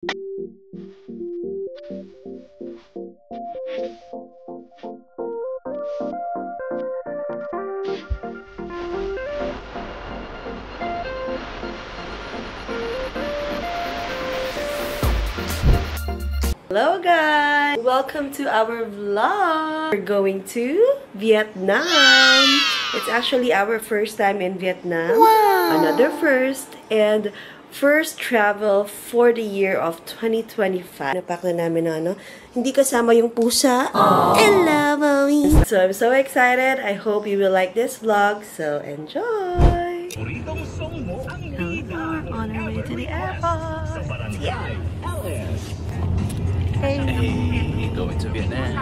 Hello guys! Welcome to our vlog! We're going to Vietnam! It's actually our first time in Vietnam. Wow! Another first and first travel for the year of 2025. Napak na namin na hindi kasama yung pusa. Hello, mommy! So I'm so excited. I hope you will like this vlog. So enjoy! On our way to the airport! Yeah! Hey, going to Vietnam.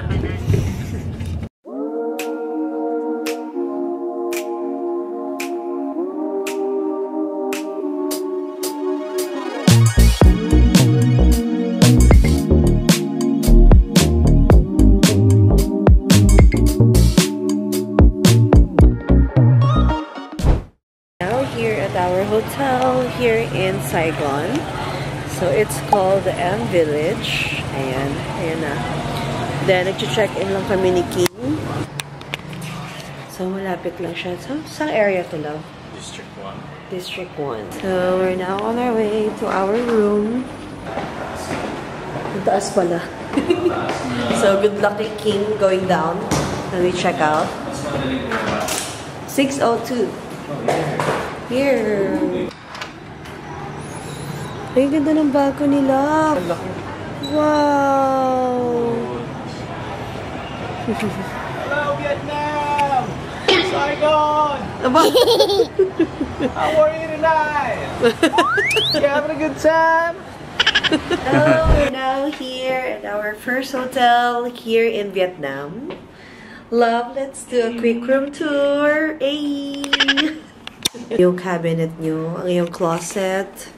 Now here at our hotel here in Saigon. So it's called the M Village. Ayan, ayan na. Then, nag-check-in lang kami ni King. So, malapit lang siya. So, saan area to, love? District 1. District 1. So, we're now on our way to our room. Ang taas pala. So, good luck kay King going down. Then we check out. 602. Here. Ay, ganda ng balcony nila. Wow! Hello, Vietnam! Saigon! How are you tonight? You having a good time? So, we're now here at our first hotel here in Vietnam. Love, let's do a quick room tour. Hey! Yung cabinet nyo, ang yung closet.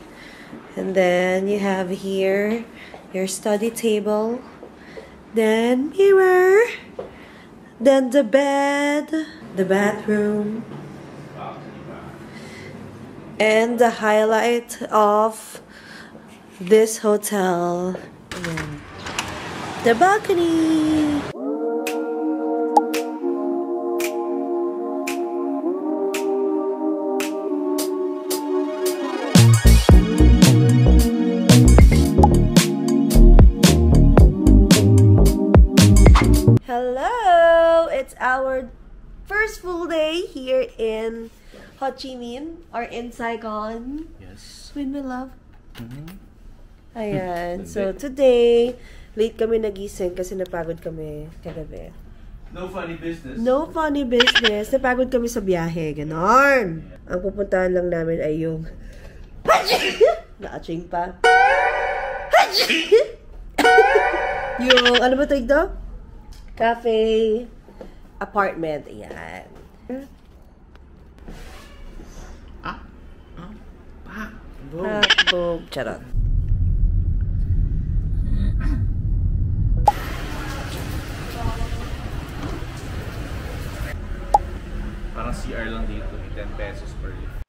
And then you have here your study table, then mirror, then the bed, the bathroom, and the highlight of this hotel, the balcony. Hello! It's our first full day here in Ho Chi Minh or in Saigon. Yes. With my love. Ayan. So today, late kami nagising kasi napagod kami kagabi. No funny business. No funny business. Napagod kami sa biyahe. Ganon. Ang pupuntahan lang namin ay yung na-aching pa. Yung, ano ba tawag daw? Cafe, apartment, ayan. Boom. Charot. Parang CR lang dito, 10 pesos per lift.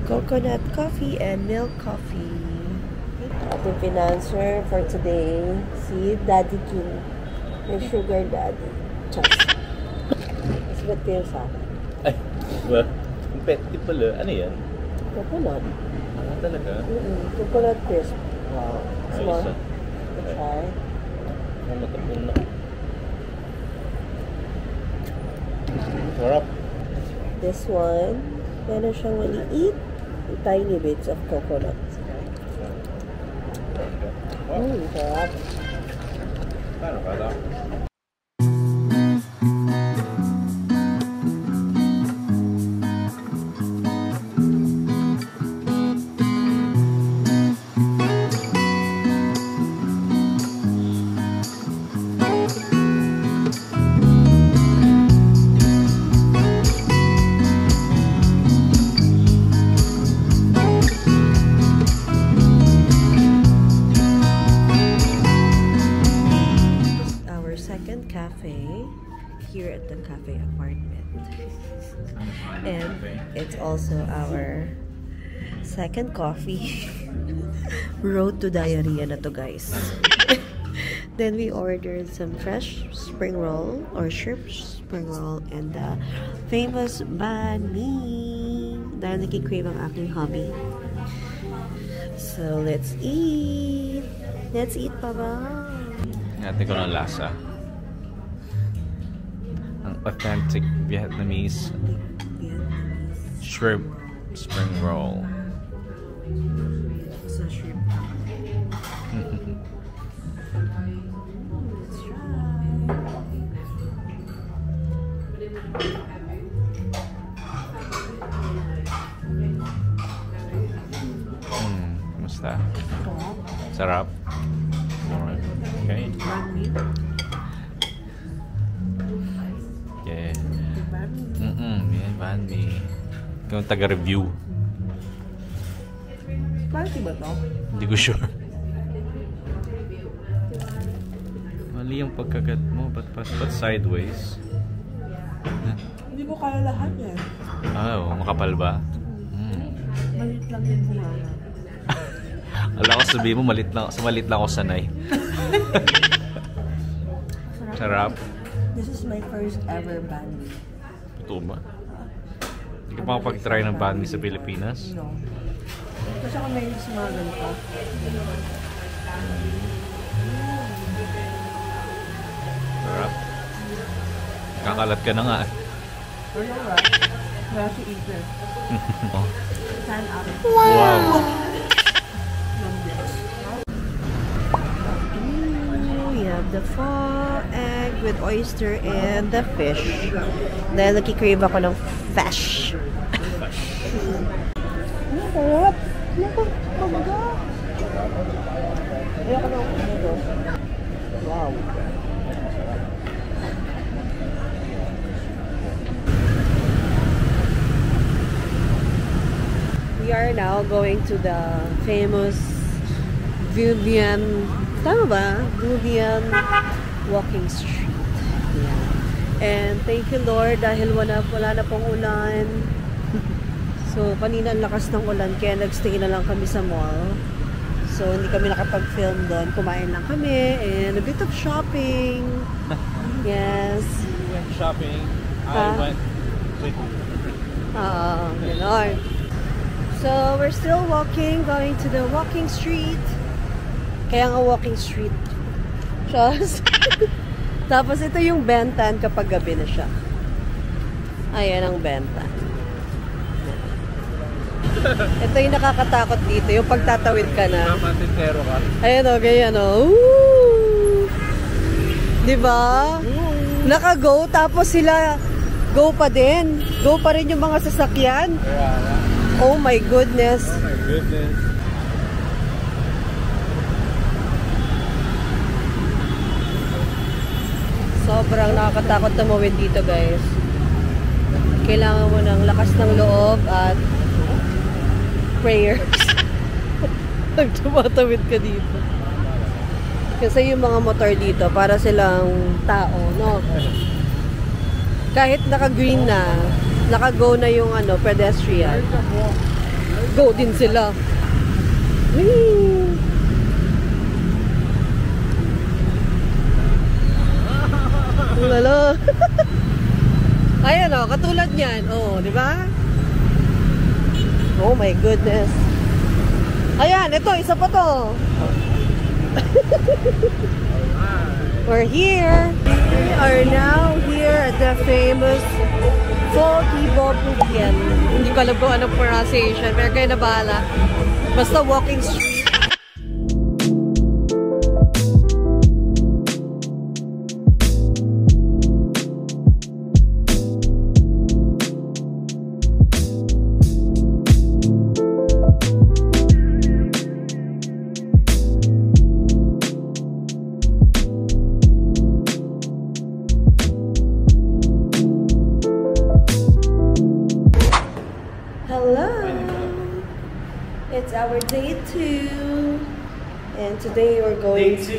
Coconut coffee and milk coffee. Ating financer for today, si Daddy King. May sugar daddy. Just. Mas ba't kayo sa akin? Ay, well, competitive pala. Ano yan? Coconut. Talaga? Coconut crisp. Wow. Small. Ayos, Try. Ang matapon na. Sarap. This one, meron siyang maliit, tiny bits of coconut. Sarap. Paano ka daw? cafe here at the cafe apartment. And it's also our second coffee. Road to diarrhea na to, guys. Then we ordered some fresh spring roll or shrimp spring roll and the famous banh mi. Dahil nakikrave ang aking hobby. So let's eat. Let's eat, Papa. Natin ko ng lasa. Ang authentic Vietnamese shrimp spring roll. Sa shrimp. Let's try. Kumusta? Sarap? Alright. Okay. Banh mi. Yeah. Banh mi. Yan, banh mi. Ikaw ang taga-review. Spicy ba to? Hindi ko sure. Mali yung pagkagat mo. Ba't sideways? Hindi ko kaya lahat eh. Oh, makapal ba? Malit lang din kumana. Alam ko sabihin mo, malit lang ako sanay. Sarap. This is my first ever banh mi. Totoo ba? Hindi ka pa makapag-try ng banh mi sa Pilipinas? No. Kasi ako may mga ganito. Sarap. Kakalat ka na nga. Ano ba? Nasi eater. Oh. Stand up. Wow! We have the pho, egg with oyster, and the fish. Dahil nakikrave ako ng fish. Ang sarap! Naku, pagka! Ayoko na ako dito. Wow! We are now going to the famous Vivian, tama ba? Vivian walking street. Yeah. And thank you Lord dahil wala na pong ulan. So kanina ang lakas ng ulan kaya nagstay na lang kami sa mall. So hindi kami nakapag-film doon. Kumain lang kami and a bit of shopping. Yes. We went shopping. Huh? I went with... Ganon. So, we're still walking, going to the walking street. Kaya nga walking street. Shows. Tapos ito yung bentan kapag gabi na siya. Ayan ang bentan. Ito yung nakakatakot dito, yung pagtatawid ka na. Mamantintero ka. Ayan o, ganyan o. Woo! Diba? Naka-go, tapos sila go pa din. Go pa rin yung mga sasakyan. Oh my goodness. Oh my goodness. Sobrang nakakatakot tumawid dito, guys. Kailangan mo ng lakas ng loob at prayers. Pag tumatawid ka dito. Kasi yung mga motor dito, para silang tao, no? Kahit naka-green na, naka-go na yung pedestrian. Go din sila. Whee! Lalo. Ayan o, katulad niyan. Oh, di ba? Oh my goodness. Ayan, ito, isa pa to. We're here. We are now here at the famous Pho Thi Bo Phuket. Hindi ko alam kung anong pronunciation, pero kayo na bahala. Basta walking street. It's our day 2, and today we're going to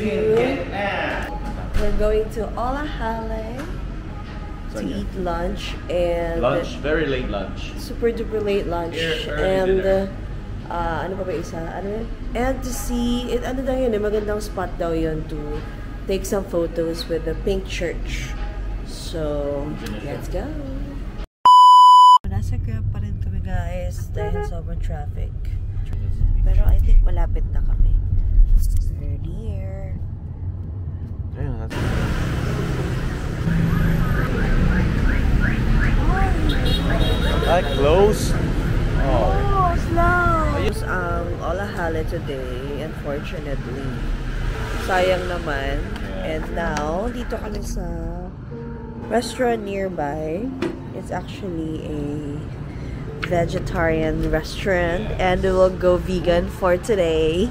We're going to Ola Hale to eat lunch and very late lunch. Super duper late lunch. And ano pa ba isa? Ano yun? And to see, ano daw yun, magandang spot daw yun to take some photos with the pink church. So, let's go! Nasa Grab pa rin kami guys dahil sobrang traffic. Pero I think malapit na kami. We're near. Close. Oh, slow! Use ang Ola Hale today, unfortunately. Sayang naman. And now, dito kami sa restaurant nearby. It's actually a vegetarian restaurant and we'll go vegan for today.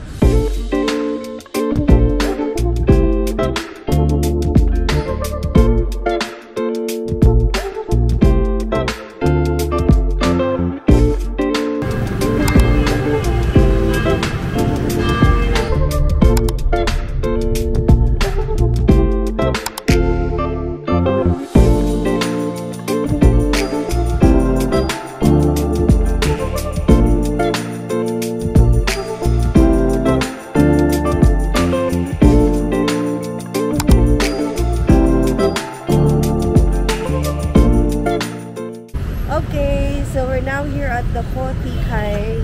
Okay, so we're now here at the Hotikai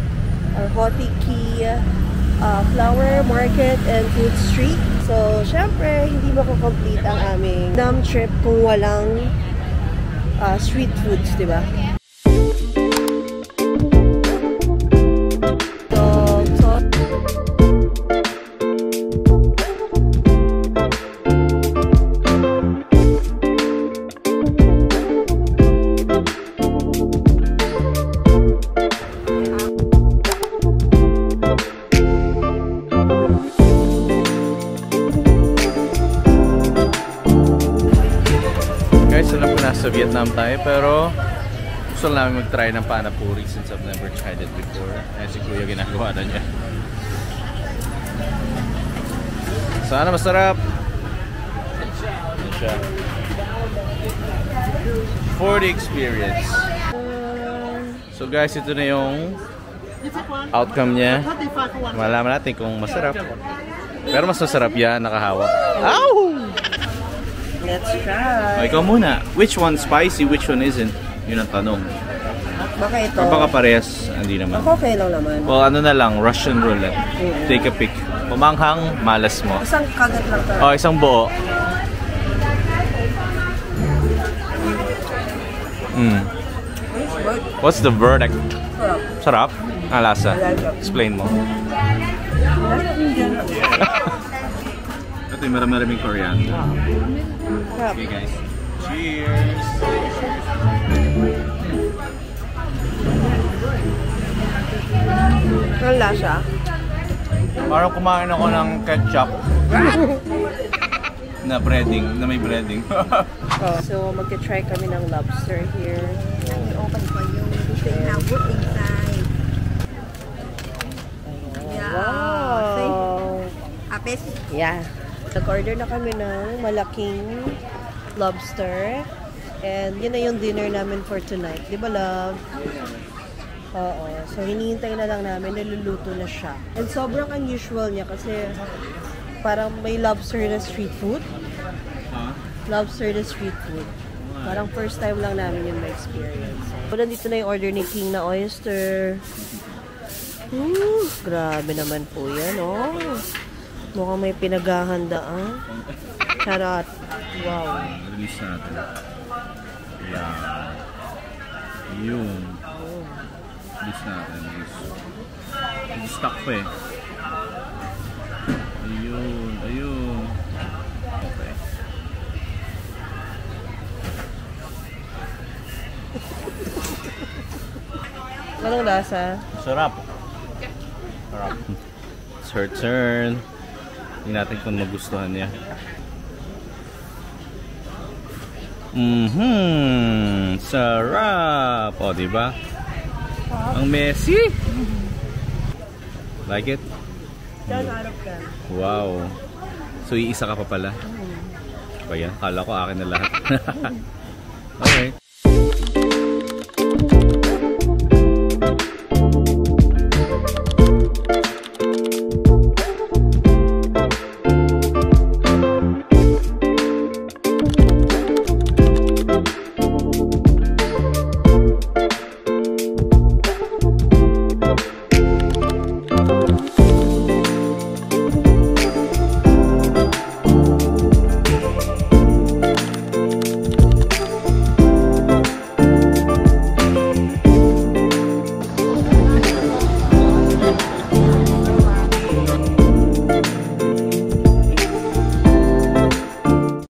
or Hotiki Flower Market and Food Street. So, syempre, hindi mako-complete ang aming Vietnam trip kung walang street foods, di ba? Guys, alam ko nasa Vietnam tayo pero gusto lang namin mag-try ng panapuri since I've never tried it before. Kaya si Kuya ginagawa na niya. Sana masarap! Yan siya. For the experience. So guys, ito na yung outcome niya. Malaman natin kung masarap. Pero mas masarap yan, nakahawak. Ow! Let's try. Oh, ikaw muna. Which one spicy, which one isn't? Yun ang tanong. Baka ito. Baka parehas, hindi naman. Okay lang naman. Well, ano na lang, Russian roulette. Take a pick. Pumanghang, malas mo. Isang kagat lang tayo. Oh, isang buo. What's the verdict? Sarap. Sarap? Ang lasa? Explain mo. Ito yung maraming coriander. Okay guys. Cheers! Ang lasa? Parang kumain ako ng ketchup. Na breading, na may breading. So, magka-try kami ng lobster here. Open for you. You can have wood inside. Wow! Apes. Yeah. Nag-order na kami ng malaking lobster. And yun na yung dinner namin for tonight. Di ba, love? Oo. So, hinihintay na lang namin. Niluluto na siya. And sobrang unusual niya kasi parang may lobster na street food. Huh? Lobster na street food. Parang first time lang namin yung ma-experience. So, nandito na yung order ni King na oyster. Grabe naman po yan, oh. Mukhang may pinaghahandaan. Charot. Wow. Release natin. Yeah. Yun. Release natin. Stuck pa eh. Ayun. Ayun. Okay. Anong lasa? Sarap. Sarap. It's her turn. Tingnan natin kung magustuhan niya. Sarap. O, diba? Ang messy. Like it? Down out of ka. Wow. So, iisa ka pa pala? ba yan? Kala ko akin na lahat. Okay.